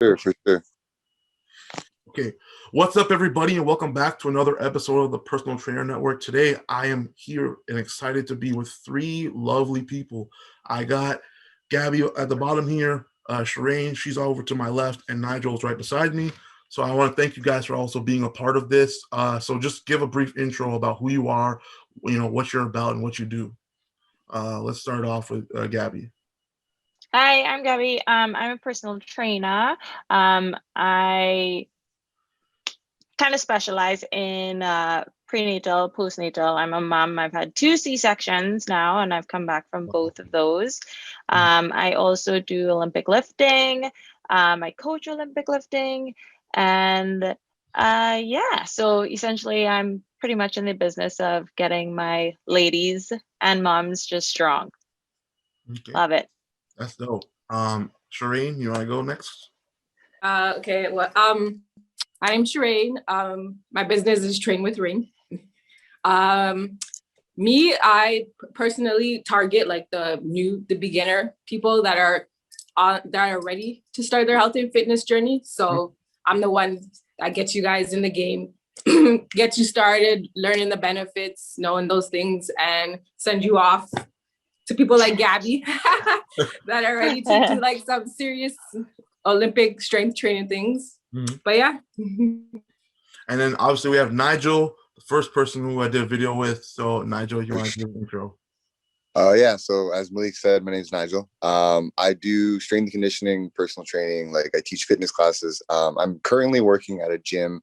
Sure, for sure. Okay, what's up, everybody, and welcome back to another episode of the Personal Trainer Network. Today, I am here and excited to be with three lovely people. I got Gabby at the bottom here, Shireen, she's over to my left, and Nigel's right beside me. So I want to thank you guys for also being a part of this. So just give a brief intro about who you are, what you're about, and what you do. Let's start off with Gabby. Hi, I'm Gabby. I'm a personal trainer. I kind of specialize in prenatal, postnatal. I'm a mom. I've had 2 C-sections now, and I've come back from both of those. I also do Olympic lifting. I coach Olympic lifting. And so essentially, I'm pretty much in the business of getting my ladies and moms just strong. Okay. Love it. That's dope. Shireen, you want to go next? Okay. Well, I'm Shireen. My business is Train with Ring. I personally target like the beginner people that are ready to start their health and fitness journey. So I'm the one that gets you guys in the game, get you started learning the benefits, knowing those things, and send you off to people like Gabby that are ready to do like some serious Olympic strength training things. But yeah. And then obviously we have Nigel, the first person who I did a video with. So Nigel, you want to give an intro? Yeah, so as Malik said, my name is Nigel. I do strength and conditioning, personal training, like I teach fitness classes. I'm currently working at a gym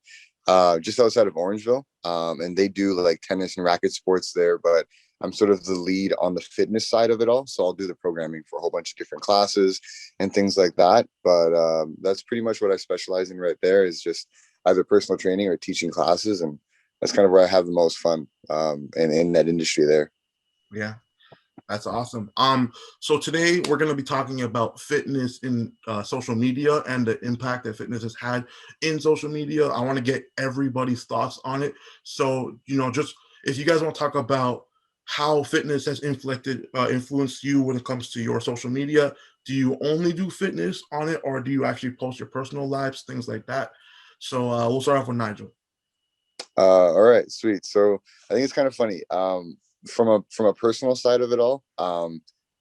just outside of Orangeville, and they do like tennis and racket sports there, but I'm sort of the lead on the fitness side of it all. So I'll do the programming for a whole bunch of different classes and things like that. But that's pretty much what I specialize in right there, is just either personal training or teaching classes. And that's kind of where I have the most fun in that industry there. Yeah, that's awesome. So today we're going to be talking about fitness in social media and the impact that fitness has had in social media. I want to get everybody's thoughts on it. So, just if you guys want to talk about how fitness has influenced you when it comes to your social media. Do you only do fitness on it, or do you actually post your personal lives, things like that? So we'll start off with Nigel. All right, sweet. So I think it's kind of funny. From a personal side of it all,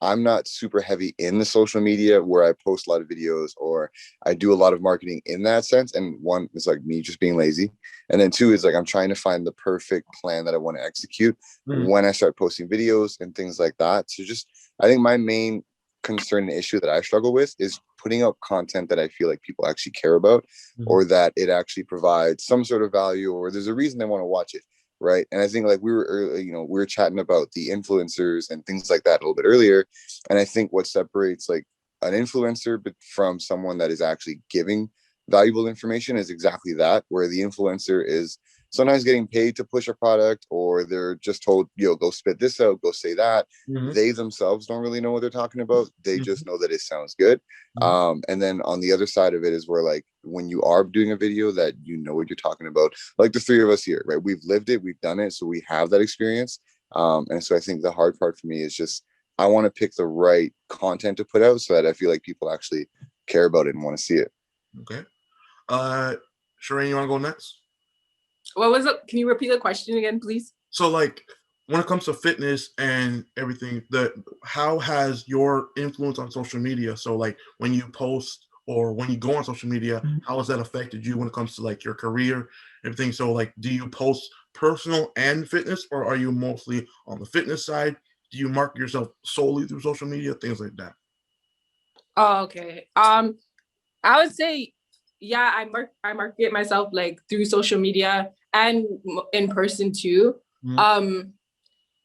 I'm not super heavy in the social media where I post a lot of videos or I do a lot of marketing in that sense. And one is like me just being lazy. And then two is like I'm trying to find the perfect plan that I want to execute when I start posting videos and things like that. So I think my main concern and issue that I struggle with is putting out content that I feel like people actually care about or that it actually provides some sort of value or there's a reason they want to watch it. Right. And I think like we were chatting about the influencers and things like that a little bit earlier. And I think what separates like an influencer from someone that is actually giving valuable information is exactly that, where the influencer is sometimes getting paid to push a product or they're just told, go spit this out, go say that. They themselves don't really know what they're talking about. They just know that it sounds good. And then on the other side of it is where like when you are doing a video that you know what you're talking about, like the three of us here, right? We've lived it, we've done it, so we have that experience. And so I think the hard part for me is just I want to pick the right content to put out so that I feel like people actually care about it and want to see it. Okay. Shireen, you want to go next? What was it? Can you repeat the question again, please? So like when it comes to fitness and everything, how has your influence on social media? So like when you post or when you go on social media, how has that affected you when it comes to like your career, everything? So like, do you post personal and fitness, or are you mostly on the fitness side? Do you market yourself solely through social media, things like that? Oh, okay. I would say, yeah, I market myself like through social media and in person too.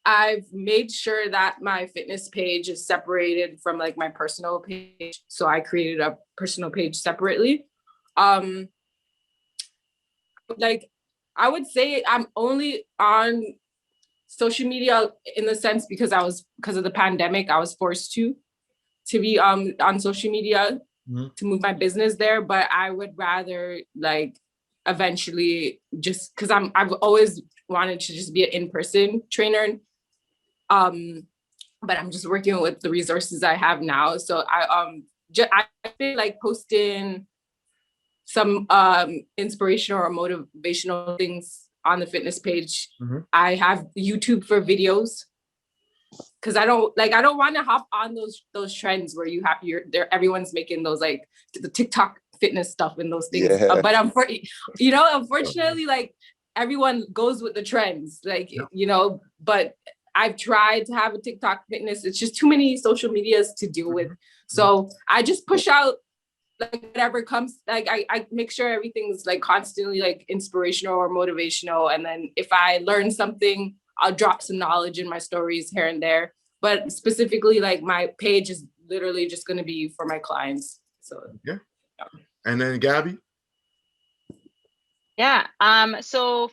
I've made sure that my fitness page is separated from like my personal page. So I created a personal page separately. Like I would say I'm only on social media in the sense because of the pandemic, I was forced to be on social media to move my business there. But I would rather like eventually just because I've always wanted to just be an in-person trainer. But I'm just working with the resources I have now. So I feel like posting some inspirational or motivational things on the fitness page. Mhm. I have YouTube for videos, because I don't want to hop on those trends where you have everyone's making those like the TikTok fitness stuff and those things. Yeah. But unfortunately, like everyone goes with the trends, like but I've tried to have a TikTok fitness. It's just too many social medias to deal with. So I just push out like whatever comes. Like I make sure everything's like constantly like inspirational or motivational. And then if I learn something, I'll drop some knowledge in my stories here and there. But specifically, like my page is literally just going to be for my clients. So yeah. And then Gabby. Yeah. So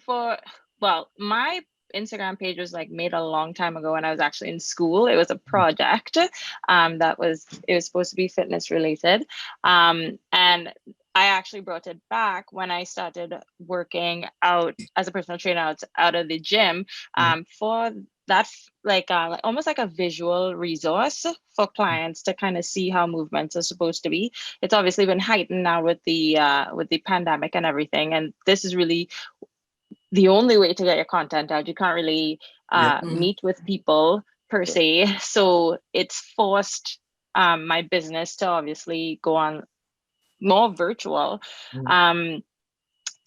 my Instagram page was like made a long time ago when I was actually in school. It was a project it was supposed to be fitness related. And I actually brought it back when I started working out as a personal trainer out of the gym for that, like almost like a visual resource for clients to kind of see how movements are supposed to be. It's obviously been heightened now with the pandemic and everything, and this is really the only way to get your content out. You can't really meet with people per se, so it's forced my business to obviously go on more virtual.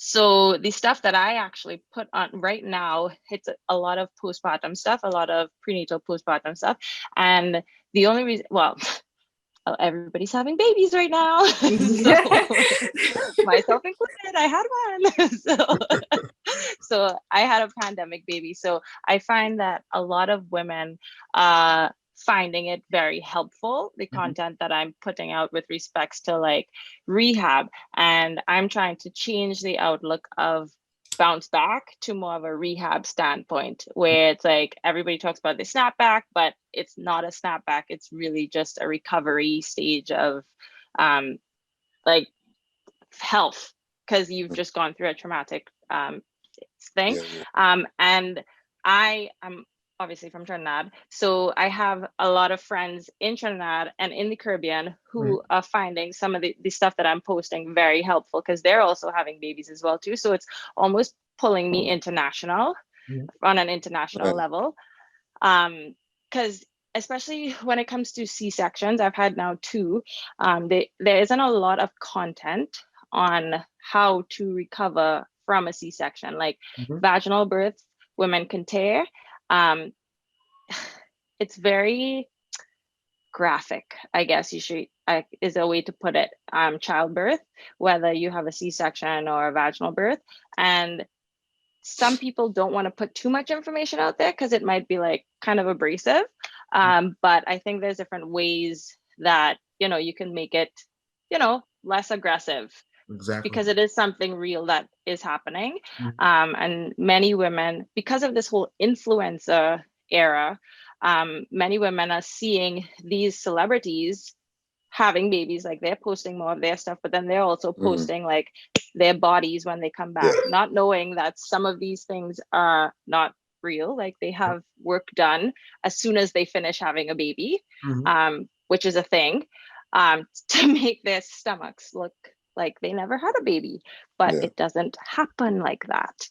So the stuff that I actually put on right now, it's a lot of postpartum stuff, a lot of prenatal postpartum stuff. And the only reason, well, everybody's having babies right now. So, myself included, I had one. So I had a pandemic baby. So I find that a lot of women finding it very helpful, the content that I'm putting out with respects to like rehab. And I'm trying to change the outlook of bounce back to more of a rehab standpoint, where it's like everybody talks about the snapback, but it's not a snapback. It's really just a recovery stage of like health, because you've just gone through a traumatic thing. And I am obviously from Trinidad, so I have a lot of friends in Trinidad and in the Caribbean who are finding some of the stuff that I'm posting very helpful, because they're also having babies as well too. So it's almost pulling me international on an international level, because especially when it comes to C-sections, I've had now 2. There isn't a lot of content on how to recover from a C-section, like vaginal births, women can tear. It's very graphic, I guess is a way to put it. Childbirth, whether you have a C-section or a vaginal birth, and some people don't want to put too much information out there because it might be like kind of abrasive. But I think there's different ways that you can make it less aggressive. Exactly. Because it is something real that is happening. And many women, because of this whole influencer era, many women are seeing these celebrities having babies, like they're posting more of their stuff, but then they're also posting like their bodies when they come back, not knowing that some of these things are not real. Like they have work done as soon as they finish having a baby, which is a thing, to make their stomachs look like they never had a baby, but it doesn't happen like that.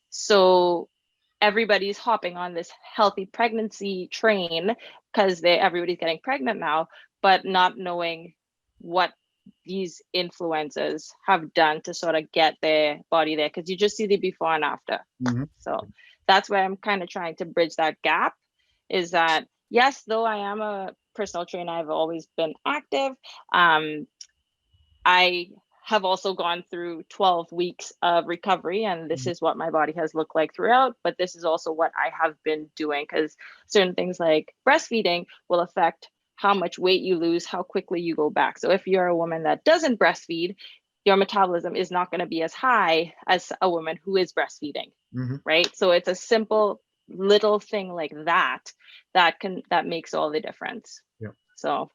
So everybody's hopping on this healthy pregnancy train because everybody's getting pregnant now, but not knowing what these influencers have done to sort of get their body there, because you just see the before and after. So that's where I'm kind of trying to bridge that gap, is that yes, though I am a personal trainer, I've always been active. I have also gone through 12 weeks of recovery, and this is what my body has looked like throughout, but this is also what I have been doing, because certain things like breastfeeding will affect how much weight you lose, how quickly you go back. So if you're a woman that doesn't breastfeed, your metabolism is not going to be as high as a woman who is breastfeeding, right? So it's a simple little thing like that makes all the difference. So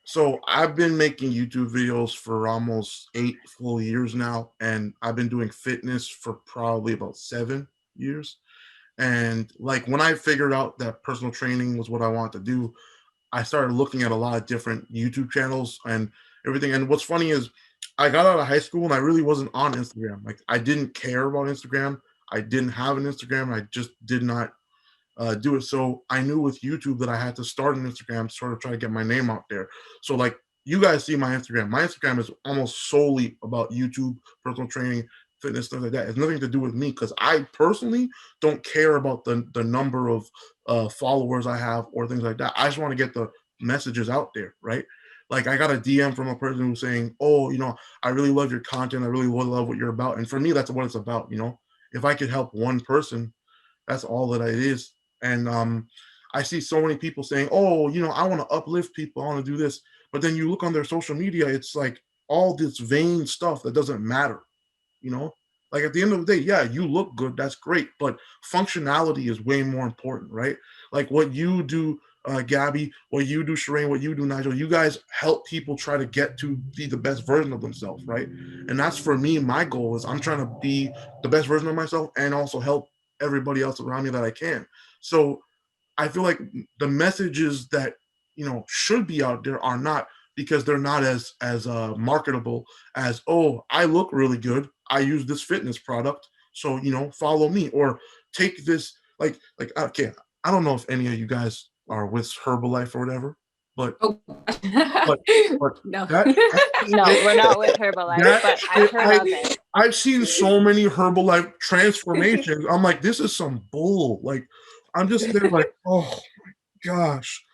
So I've been making YouTube videos for almost 8 full years now, and I've been doing fitness for probably about 7 years. And like when I figured out that personal training was what I wanted to do, I started looking at a lot of different YouTube channels, and everything. And what's funny is I got out of high school and I really wasn't on Instagram. Like I didn't care about Instagram. I didn't have an Instagram. I just did not do it. So I knew with YouTube that I had to start an Instagram, sort of try to get my name out there. So like you guys see my Instagram. My Instagram is almost solely about YouTube, personal training, fitness, stuff like that. It's nothing to do with me because I personally don't care about the number of followers I have or things like that. I just want to get the messages out there, right? Like I got a DM from a person who's saying, oh, you know, I really love your content. I really love what you're about. And for me, that's what it's about. You know, if I could help one person, that's all that it is. And I see so many people saying, oh, you know, I want to uplift people. I want to do this. But then you look on their social media, it's like all this vain stuff that doesn't matter, you know? Like at the end of the day, yeah, you look good. That's great. But functionality is way more important, right? Like what you do, Gabby, what you do, Shireen, what you do, Nigel, you guys help people try to get to be the best version of themselves, right? And that's for me, my goal is I'm trying to be the best version of myself and also help everybody else around me that I can. So I feel like the messages that, you know, should be out there are not, because they're not as marketable as, oh, I look really good. I use this fitness product. So, you know, follow me or take this, like, okay, I don't know if any of you guys are with Herbalife or whatever, but, Oh. but No. No, we're not with Herbalife, but I've heard of it. I've seen so many Herbalife transformations. I'm like, this is some bull. Like, I'm just there like, oh my gosh.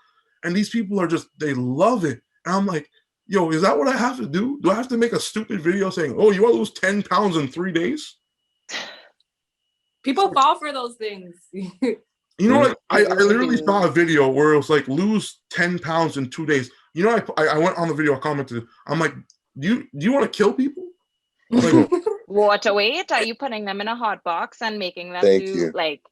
And these people are just, they love it. And I'm like, yo, is that what I have to do? Do I have to make a stupid video saying, oh, you want to lose 10 pounds in 3 days? People fall for those things. You know, like I literally saw a video where it was like lose 10 pounds in 2 days. You know, I went on the video, I commented, I'm like, do you want to kill people? Like, Water weight? Are you putting them in a hot box and making them Thank do you. like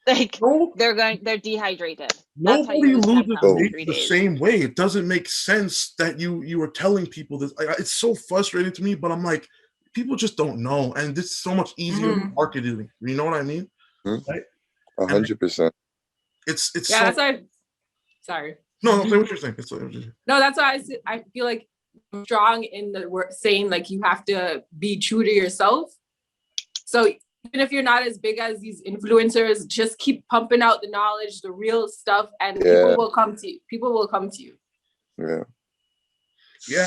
no, they're dehydrated. That's how nobody you lose 10 loses pounds in weight 3 the days. same way. It doesn't make sense that you are telling people this. It's so frustrating to me, but I'm like, people just don't know. And this is so much easier marketing. You know what I mean? Right? 100%. It's Yeah, so, that's why. Sorry. no, say what you're saying. No, that's why I feel like I'm strong in the word saying like you have to be true to yourself. So even if you're not as big as these influencers, just keep pumping out the knowledge, the real stuff, and people will come to you. People will come to you. Yeah. Yeah.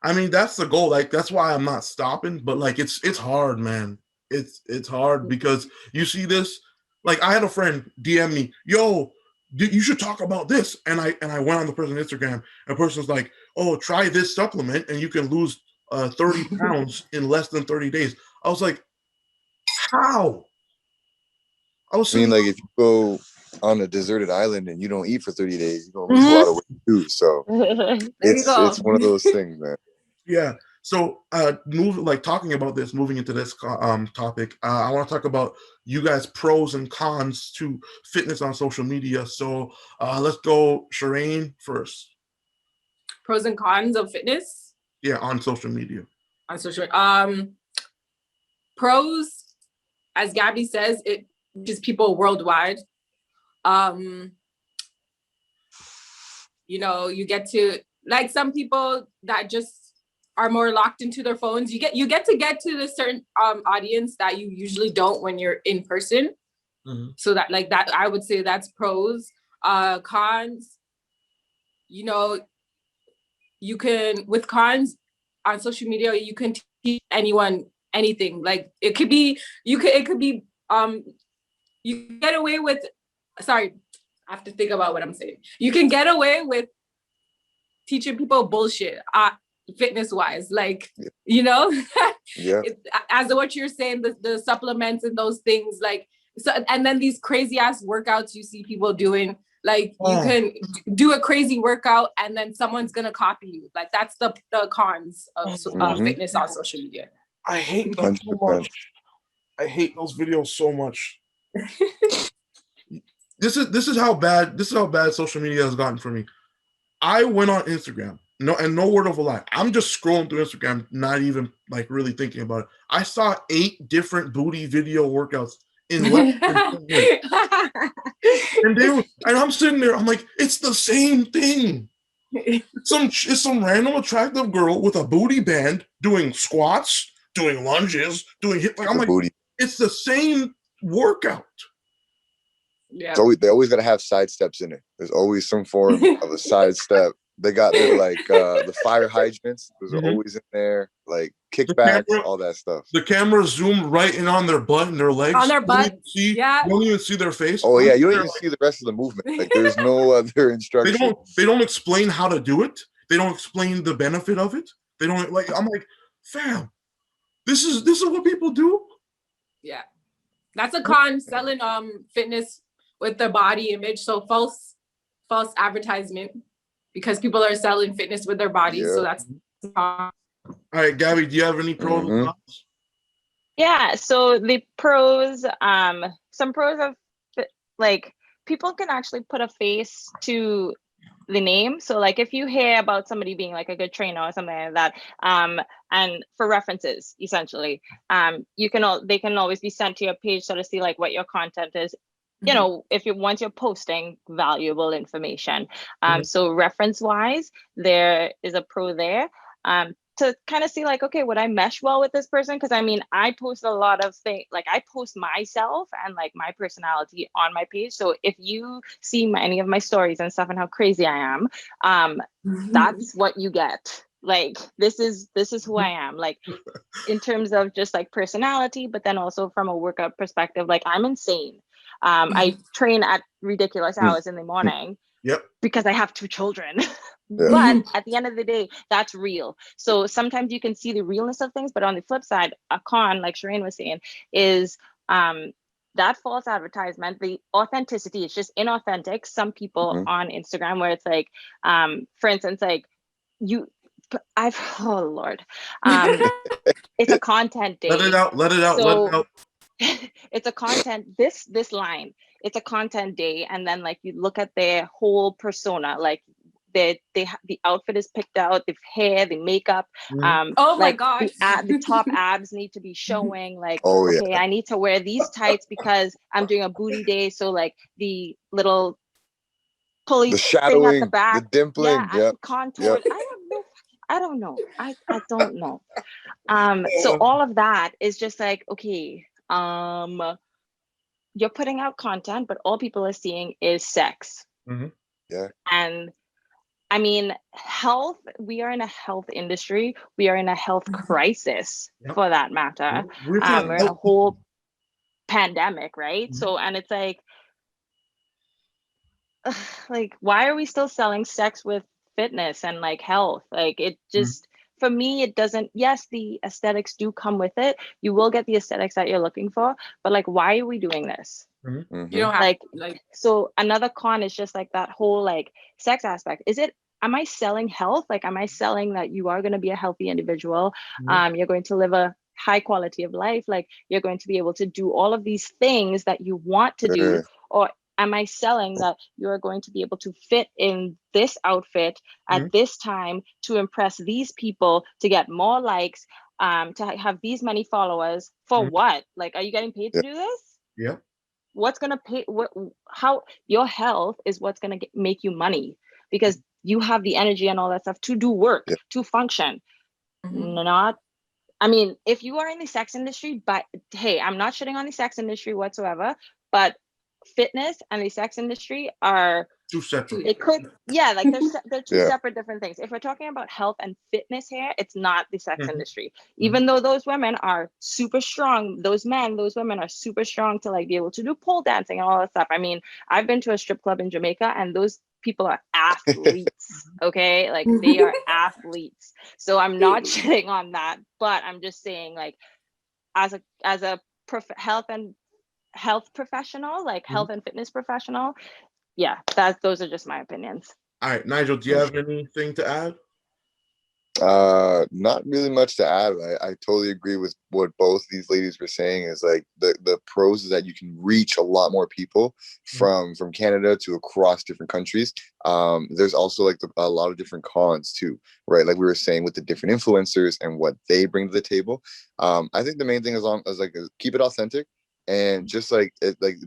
I mean, that's the goal. Like, that's why I'm not stopping, but like, it's hard, man. It's hard because you see this, like I had a friend DM me, yo, you should talk about this. And I went on the person's Instagram and the person's like, oh, try this supplement and you can lose 30 pounds in less than 30 days. I was like, how? I mean, like if you go on a deserted island and you don't eat for 30 days, you're gonna lose a lot of weight too. So it's one of those things, man. Yeah. So talking about this, moving into this topic, I want to talk about you guys' pros and cons to fitness on social media. So let's go, Shireen, first. Pros and cons of fitness? Yeah, on social media. On social pros, as Gabby says, it reaches people worldwide. You know, you get to, like some people that just are more locked into their phones, you get to the certain audience that you usually don't when you're in person. Mm-hmm. So that, like that, I would say that's pros. Cons, you know, you can, with cons on social media, you can teach anyone anything. Like it could be you get away with, sorry, I have to think about what I'm saying. You can get away with teaching people bullshit, fitness wise, like, you know, yeah. As what you're saying, the supplements and those things, like, so, and then these crazy ass workouts you see people doing, like you can do a crazy workout and then someone's gonna copy you. Like that's the cons of fitness on social media. I hate them so much. I hate those videos so much. This is how bad social media has gotten for me. I went on Instagram, no word of a lie. I'm just scrolling through Instagram, not even like really thinking about it. I saw 8 different booty video workouts in less than 10 minutes. And I'm sitting there, I'm like, it's the same thing. It's some random attractive girl with a booty band doing squats, doing lunges, doing hip. Like, I'm like, booty. it's the same workout. Yeah. They always got to have side steps in it. There's always some form of a side step. They got their like the fire hydrants. Those are Mhm. always in there. Like kickbacks, camera- all that stuff. The camera zoomed right in on their butt and their legs. On their You don't butt, even see, yeah. You don't even see their face. Oh yeah, you don't They're even see the rest of the movement. Like there's no other instruction. They don't explain how to do it. They don't explain the benefit of it. They don't like. I'm like, fam, this is what people do. Yeah. That's a con, selling fitness with the body image. So false advertisement, because people are selling fitness with their bodies. So Yeah. that's a con. All right, Gabby, do you have any pros and Mhm. cons? Yeah, so the pros, some pros of like people can actually put a face to the name. So like if you hear about somebody being like a good trainer or something like that, and for references, essentially, they can always be sent to your page so to see like what your content is. You know, once you're posting valuable information. So reference wise, there is a pro there. To kind of see like, okay, would I mesh well with this person? Because I mean, I post a lot of things, like I post myself and like my personality on my page. So if you see any of my stories and stuff and how crazy I am, that's what you get. Like this is who I am. Like in terms of just like personality, but then also from a workout perspective, like I'm insane. I train at ridiculous hours in the morning. Yep. Because I have 2 children. Yeah. But at the end of the day, that's real. So sometimes you can see the realness of things, but on the flip side, a con, like Shireen was saying, is that false advertisement, the authenticity, it's just inauthentic. Some people on Instagram where it's like, for instance, like oh Lord, it's a content day. Let it out. So it's a content, this line, it's a content day. And then like you look at their whole persona, like the outfit is picked out, the hair, the makeup, Oh my like gosh. the top abs need to be showing, like, Oh yeah. okay, I need to wear these tights because I'm doing a booty day. So like the little pulley The thing at the shadowing, back, the dimpling. yeah, Yep. contoured. I don't know. I don't know. So all of that is just like, okay, you're putting out content, but all people are seeing is sex. Yeah. And I mean, health, we are in a health industry. We are in a health crisis for that matter. We're We're in a whole pandemic, right? So, and it's like, why are we still selling sex with fitness and like health? Like it just, for me, it doesn't, yes, the aesthetics do come with it. You will get the aesthetics that you're looking for, but like, why are we doing this? You don't have like so another con is just like that whole like sex aspect. Am I selling health? Like, am I selling that you are going to be a healthy individual? You're going to live a high quality of life. Like you're going to be able to do all of these things that you want to do. Or am I selling that you're going to be able to fit in this outfit at this time to impress these people, to get more likes, to have these many followers for what? Like, are you getting paid to do this? Yeah. What's going to pay how your health is what's going to make you money, because you have the energy and all that stuff to do work, to function. Not, I mean, if you are in the sex industry, but hey, I'm not shitting on the sex industry whatsoever, but fitness and the sex industry are two separate. It could, yeah, like they're two separate different things. If we're talking about health and fitness here, it's not the sex industry. Even though those women are super strong, those women are super strong to like be able to do pole dancing and all that stuff. I mean, I've been to a strip club in Jamaica and those people are athletes, okay? Like they are athletes. So I'm not shitting on that, but I'm just saying like as a health professional, like health and fitness professional, yeah, those are just my opinions. All right, Nigel, do you have anything to add? Not really much to add. I totally agree with what both these ladies were saying. Is like the pros is that you can reach a lot more people from Canada to across different countries. There's also like a lot of different cons too, right? Like we were saying with the different influencers and what they bring to the table. I think the main thing is keep it authentic. And just like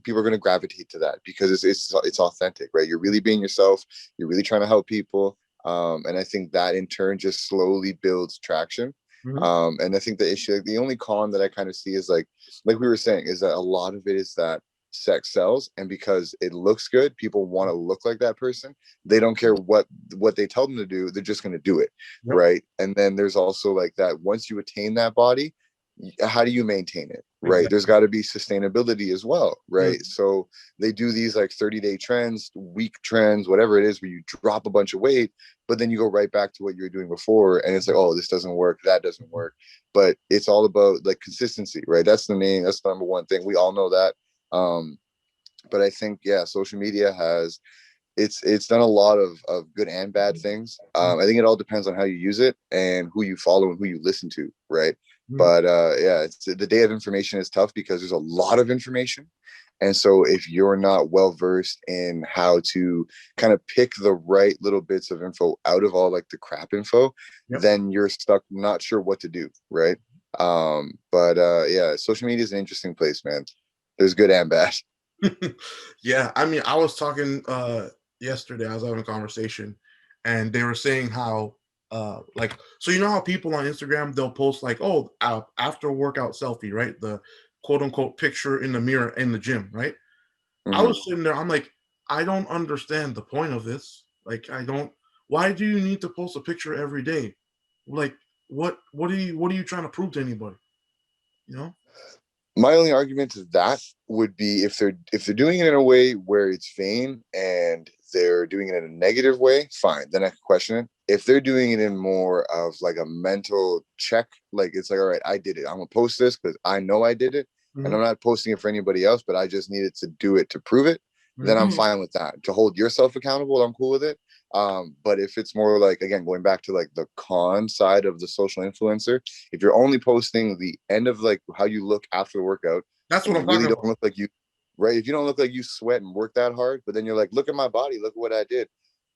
people are going to gravitate to that because it's authentic, right? You're really being yourself. You're really trying to help people. And I think that in turn just slowly builds traction. And I think the issue, like, the only con that I kind of see is like we were saying, is that a lot of it is that sex sells, and because it looks good, people want to look like that person. They don't care what they tell them to do, they're just going to do it. Yep. Right. And then there's also like that, once you attain that body, how do you maintain it? Right. Exactly. There's got to be sustainability as well. Right. Mhm. So they do these like 30-day trends, week trends, whatever it is, where you drop a bunch of weight, but then you go right back to what you were doing before, and it's like, oh, this doesn't work, that doesn't work. But it's all about like consistency, right? That's the number one thing. We all know that. But I think, yeah, social media has, it's done a lot of good and bad things. I think it all depends on how you use it and who you follow and who you listen to, right? But yeah, it's the day of information is tough because there's a lot of information. And so if you're not well versed in how to kind of pick the right little bits of info out of all like the crap info, Yep. then you're stuck not sure what to do, right? But yeah, social media is an interesting place, man. There's good and bad. Yeah, I mean, I was talking yesterday, I was having a conversation, and they were saying how like, so you know how people on Instagram, they'll post like, oh, after workout selfie, right? The quote unquote picture in the mirror in the gym, right? I was sitting there, I'm like, I don't understand the point of this. Like, why do you need to post a picture every day? Like, what are you trying to prove to anybody? You know? My only argument to that would be if they're doing it in a way where it's vain and they're doing it in a negative way, fine, then I can question it. If they're doing it in more of like a mental check, like it's like, all right, I did it, I'm gonna post this because I know I did it, and I'm not posting it for anybody else, but I just needed to do it to prove it, then I'm fine with that. To hold yourself accountable, I'm cool with it. But if it's more like, again, going back to like the con side of the social influencer, if you're only posting the end of like how you look after the workout, That's what I'm really talking don't about. look like you, right? If you don't look like you sweat and work that hard, but then you're like, look at my body, look at what I did.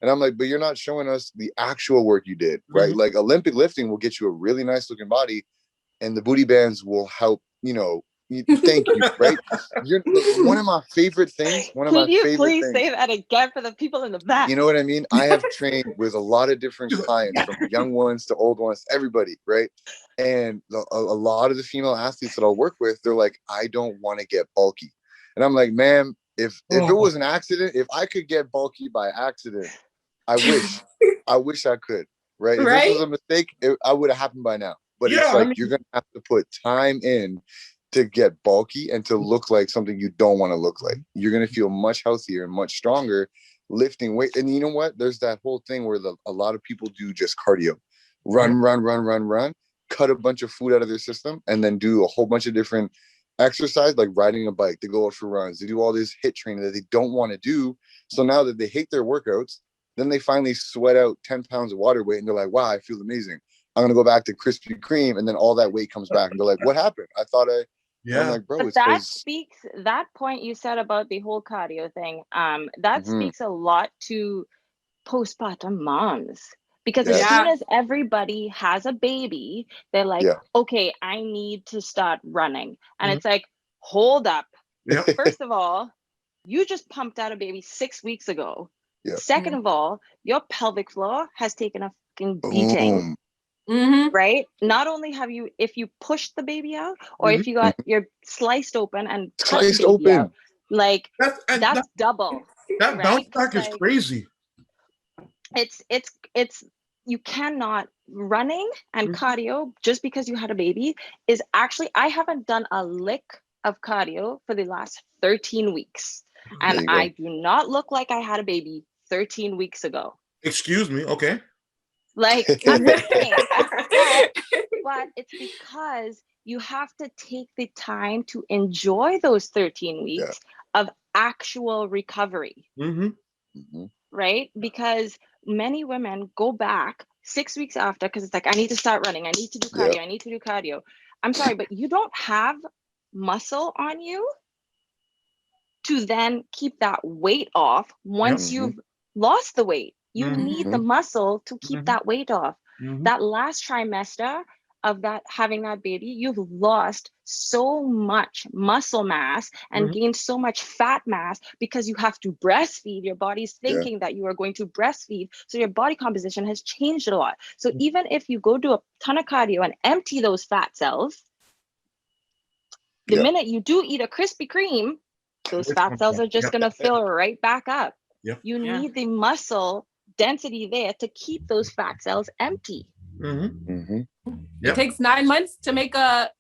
And I'm like, but you're not showing us the actual work you did, right? Like Olympic lifting will get you a really nice looking body, and the booty bands will help, thank you, right? You're one of my favorite things. Could you please say that again for the people in the back? You know what I mean? I have trained with a lot of different clients, from young ones to old ones, everybody, right? And a lot of the female athletes that I'll work with, they're like, I don't want to get bulky. And I'm like, ma'am, if it was an accident, if I could get bulky by accident, I wish I could, right? If this was a mistake, I would have happened by now. But Yeah, it's like, I mean, you're going to have to put time in to get bulky and to look like something you don't want to look like. You're going to feel much healthier and much stronger lifting weight. And you know what? There's that whole thing where a lot of people do just cardio, run, cut a bunch of food out of their system, and then do a whole bunch of different exercise, like riding a bike. They go out for runs. They do all this HIIT training that they don't want to do. So now that they hate their workouts, then they finally sweat out 10 pounds of water weight, and they're like, wow, I feel amazing. I'm going to go back to Krispy Kreme, and then all that weight comes back, and they're like, what happened? I thought I'm like, bro, but that point you said about the whole cardio thing, that speaks a lot to postpartum moms, because as soon as everybody has a baby, they're like, okay, I need to start running. And it's like, hold up. First of all, you just pumped out a baby 6 weeks ago. Second of all, your pelvic floor has taken a fucking beating. Right? Not only have you, if you pushed the baby out, or if you got your sliced open and cut the baby out, like that's double. That bounce back is crazy. It's you cannot, running and cardio just because you had a baby is actually, I haven't done a lick of cardio for the last 13 weeks. And I do not look like I had a baby 13 weeks ago. Excuse me, okay. Like, I'm just saying, but it's because you have to take the time to enjoy those 13 weeks of actual recovery, right? Because many women go back 6 weeks after, because it's like, I need to start running, I need to do cardio, I need to do cardio. I'm sorry, but you don't have muscle on you to then keep that weight off once you've lost the weight. You need the muscle to keep that weight off. That last trimester, of that having that baby, you've lost so much muscle mass and gained so much fat mass because you have to breastfeed. Your body's thinking that you are going to breastfeed. So your body composition has changed a lot. So even if you go do a ton of cardio and empty those fat cells, the minute you do eat a Krispy Kreme, those fat cells are just going to fill right back up. You need the muscle density there to keep those fat cells empty. It takes 9 months to make a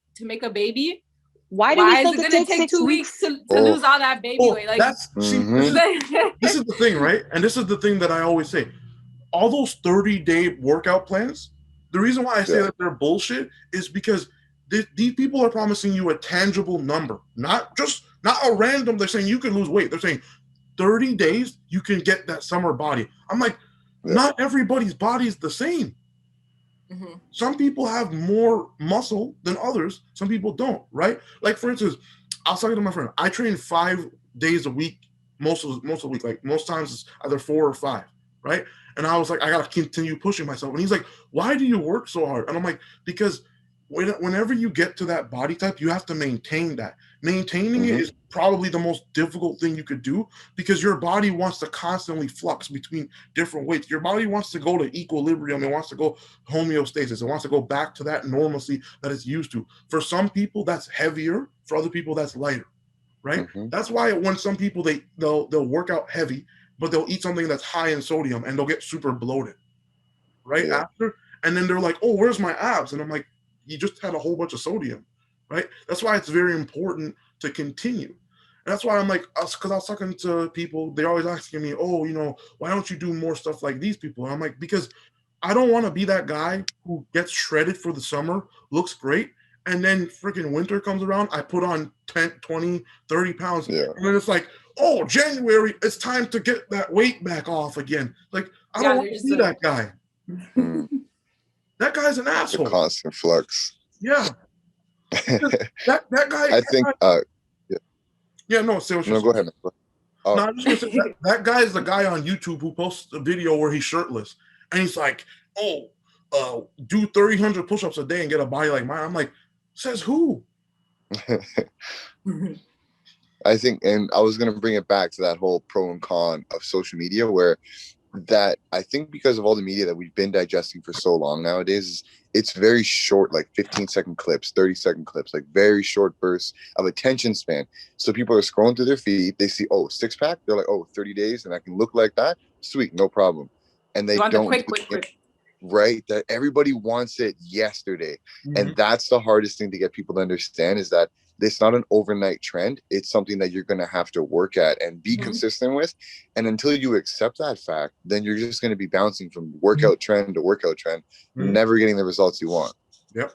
baby. Why do we think is it it gonna takes take 6 2 weeks to lose all that baby weight? Like this is the thing, right? And this is the thing that I always say. All those 30-day workout plans, the reason why I say that they're bullshit is because these people are promising you a tangible number, not a random. They're saying you can lose weight. They're saying 30 days you can get that summer body. I'm like, not everybody's body is the same. Some people have more muscle than others. Some people don't, right? Like, for instance, I was talking to my friend. I train 5 days a week, most of the week. Like, most times it's either 4 or 5, right? And I was like, I got to continue pushing myself. And he's like, why do you work so hard? And I'm like, because whenever you get to that body type, you have to maintain that. Maintaining it is probably the most difficult thing you could do because your body wants to constantly flux between different weights. Your body wants to go to equilibrium. It wants to go homeostasis. It wants to go back to that normalcy that it's used to. For some people, that's heavier. For other people, that's lighter, right? That's why when some people, they'll work out heavy, but they'll eat something that's high in sodium and they'll get super bloated right after. And then they're like, oh, where's my abs? And I'm like, you just had a whole bunch of sodium, right? That's why it's very important to continue. And that's why I'm like, because I was talking to people, they're always asking me, oh, why don't you do more stuff like these people? And I'm like, because I don't want to be that guy who gets shredded for the summer, looks great, and then freaking winter comes around, I put on 10, 20, 30 pounds, and then it's like, oh, January, it's time to get that weight back off again. Like, I don't want to be that guy. That guy's an asshole. The constant flux. Yeah. that guy. I think. Go ahead. No, I'm just gonna say that guy is the guy on YouTube who posts a video where he's shirtless and he's like, do 300 push-ups a day and get a body like mine. I'm like, says who? I think, and I was gonna bring it back to that whole pro and con of social media, where that I think because of all the media that we've been digesting for so long nowadays, it's very short, like 15-second clips, 30-second clips, like very short bursts of attention span. So people are scrolling through their feed, they see, 6-pack, they're like, 30 days and I can look like that, sweet, no problem. And they don't quick. Right, that everybody wants it yesterday. And that's the hardest thing to get people to understand, is that it's not an overnight trend. It's something that you're going to have to work at and be consistent with. And until you accept that fact, then you're just going to be bouncing from workout trend to workout trend, never getting the results you want. Yep.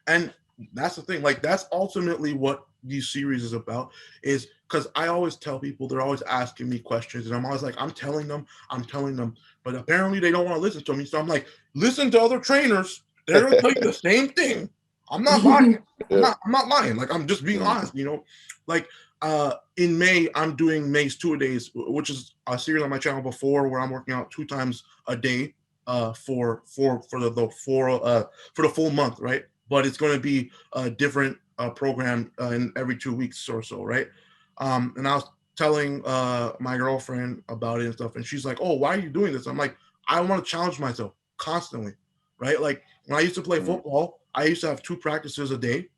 And that's the thing. Like, that's ultimately what these series is about, is because I always tell people, they're always asking me questions and I'm always like, I'm telling them, but apparently they don't want to listen to me. So I'm like, listen to other trainers. They're going to tell you the same thing. I'm not lying. I'm not lying. Like, I'm just being honest, like, in May, I'm doing May's 2-a-days, which is a series on my channel before where I'm working out 2 times a day, for the full month. Right. But it's going to be a different program in every 2 weeks or so. Right. And I was telling my girlfriend about it and stuff. And she's like, oh, why are you doing this? I'm like, I want to challenge myself constantly. Right. Like, when I used to play football, I used to have 2 practices a day,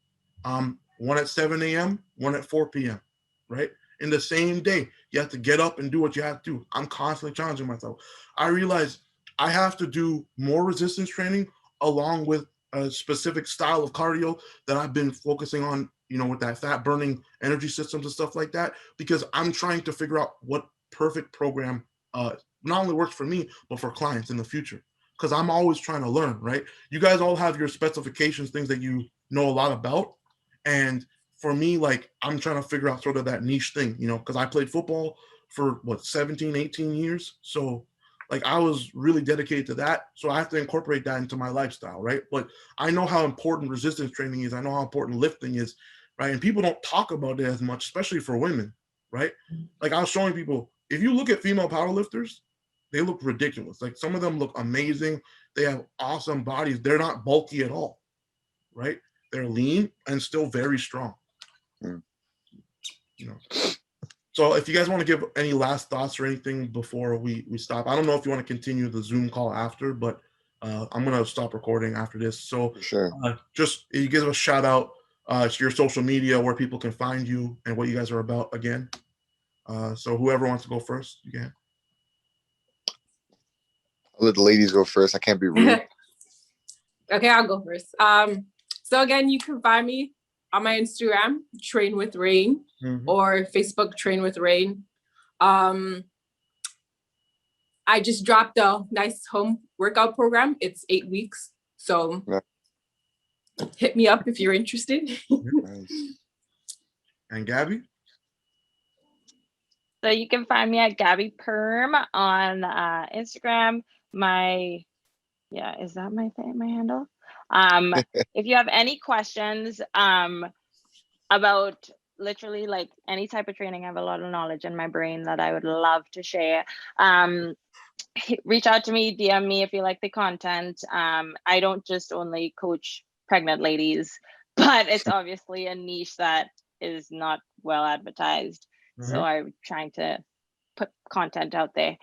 one at 7 a.m., one at 4 p.m., right? In the same day, you have to get up and do what you have to do. I'm constantly challenging myself. I realize I have to do more resistance training along with a specific style of cardio that I've been focusing on, with that fat burning energy systems and stuff like that, because I'm trying to figure out what perfect program not only works for me, but for clients in the future. Because I'm always trying to learn, right? You guys all have your specifications, things that you know a lot about. And for me, like, I'm trying to figure out sort of that niche thing, because I played football for 17, 18 years. So like, I was really dedicated to that. So I have to incorporate that into my lifestyle, right? But I know how important resistance training is. I know how important lifting is, right? And people don't talk about it as much, especially for women, right? Like, I was showing people, if you look at female powerlifters, they look ridiculous. Like, some of them look amazing. They have awesome bodies. They're not bulky at all, right? They're lean and still very strong. Mm. You know. So if you guys want to give any last thoughts or anything before we stop, I don't know if you want to continue the Zoom call after, but I'm gonna stop recording after this. So For sure. just you give a shout out to your social media, where people can find you and what you guys are about again. So whoever wants to go first, you can. I'll let the ladies go first. I can't be rude. Okay, I'll go first. So again, you can find me on my Instagram, Train with Rain, or Facebook, Train with Rain. I just dropped a nice home workout program. It's 8 weeks. So Yeah. hit me up if you're interested. Nice. And Gabby? So you can find me at Gabby Perm on Instagram. Is that my handle? If you have any questions about literally like any type of training, I have a lot of knowledge in my brain that I would love to share. Reach out to me, DM me if you like the content. I don't just only coach pregnant ladies, but it's obviously a niche that is not well advertised. So I'm trying to put content out there.